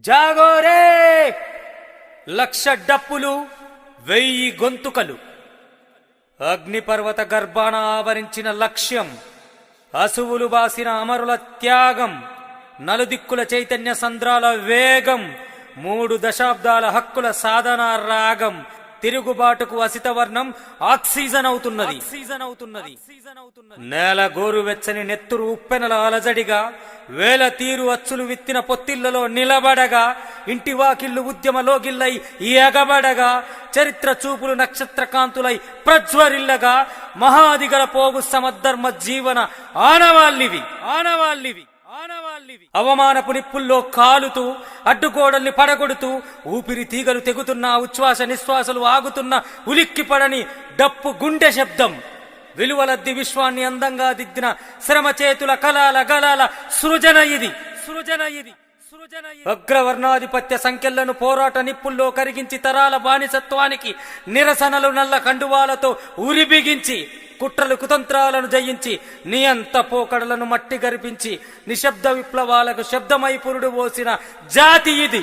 జాగోరే లక్ష డప్పులు 1000 గొంతుకలు అగ్నిపర్వత గర్భాన ఆవరించిన లక్ష్యం అసువులు బాసిన అమరుల త్యాగం నలుదిక్కుల చైతన్య సంద్రాల వేగం 3 దశాబ్దాల హక్కుల సాధన రాగం తిరుగుబాటుకు అసితవర్ణం ఆక్సిజన్ అవుతున్నది నేల గోరువెచ్చని నెత్తురు ఉప్పెనల అలజడిగా వేల తీరు అచ్చులు విత్తిన పొత్తిళ్లలో నిలబడగా ఇంటి వాకిళ్లు ఉద్యమ లోగిల్లై ఎగబడగా చరిత్ర చూపులు నక్షత్ర కాంతులై ప్రజ్వరిల్లగా మహాదిగల పోగు సమధర్మ జీవన ఆనవాళ్ళివి అవమానపు నిప్పుల్లో కాలుతూ అడ్డుగోడల్ని పడగొడుతూ ఊపిరి తీగలు తెగుతున్న ఉచ్ఛ్వాస నిశ్వాసలు ఆగుతున్న ఉలిక్కిపడని డప్పు గుండె శబ్దం విలువలద్ది విశ్వాన్ని అందంగా దిద్దిన శ్రమ చేతుల కలాల గలాల సృజన ఇది అగ్రవర్ణాధిపత్య సంఖ్యలను పోరాట నిప్పుల్లో కరిగించి తరాల బానిసత్వానికి నిరసనలు నల్ల కండువాలతో ఉరిబిగించి కుట్రలు కుతంత్రాలను జయించి నియంత పోకడలను మట్టి గరిపించి నిశ్శబ్ద విప్లవాలకు శబ్దమై పురుడు పోసిన జాతి ఇది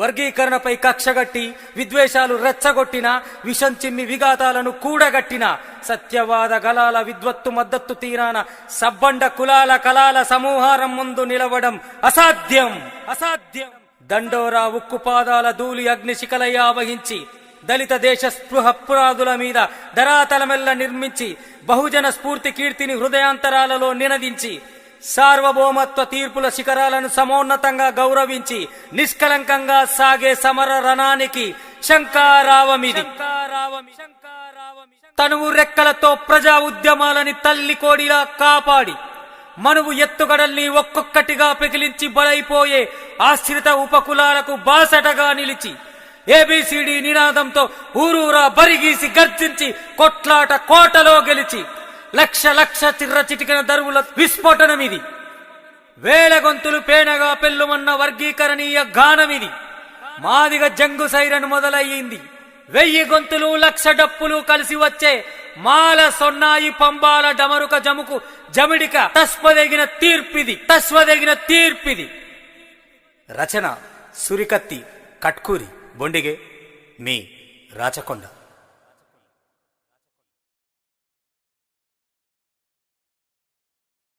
వర్గీకరణపై కక్షగట్టి విద్వేషాలు రెచ్చగొట్టిన విషం చిమ్మి విఘాతాలను కూడగట్టిన సత్యవాద గలాల విద్వత్తు మద్దత్తు తీరాన సబ్బండ కులాల కలాల సమూహారం ముందు నిలవడం అసాధ్యం దండోరా ఉక్కు పాదాల ధూళి అగ్నిశిఖలై ఆవహించి దళిత దేశ స్పృహ పురాదుల మీద ధరాతలమెల్ల నిర్మించి బహుజన స్ఫూర్తి కీర్తిని హృదయాంతరాలలో నినదించి సార్వభౌమత్వ తీర్పుల శిఖరాలను సమోన్నతంగా గౌరవించి నిష్కలంకంగా సాగే సమర రణానికి శంకారావమిది తనువు రెక్కలతో ప్రజా ఉద్యమాలని తల్లి కోడిలా కాపాడి మనువు ఎత్తుగడల్ని ఒక్కొక్కటిగా పెకిలించి బలైపోయే ఆశ్రిత ఉపకులాలకు బాసటగా నిలిచి ఏబిసిడి నినాదంతో ఊరూరా బరిగీసి గర్జించి కొట్లాట కోటలో గెలిచి లక్ష చిర్ర చిటికిన దరువుల విస్ఫోటనమిది వేల గొంతులు పేనగా పెళ్ళుమన్న వర్గీకరణీయ గానమిది మాదిగ జంగు సైరన్ మొదలయ్యింది 1000 గొంతులు 1,00,000 డప్పులు కలిసి వచ్చే మాల సొన్నాయి పంబాల డమరుక జముకు జమిడిక తస్వదగిన తీర్పిది రచన సురికత్తి కట్కూరి బొండిగే మీ రాచకొండ.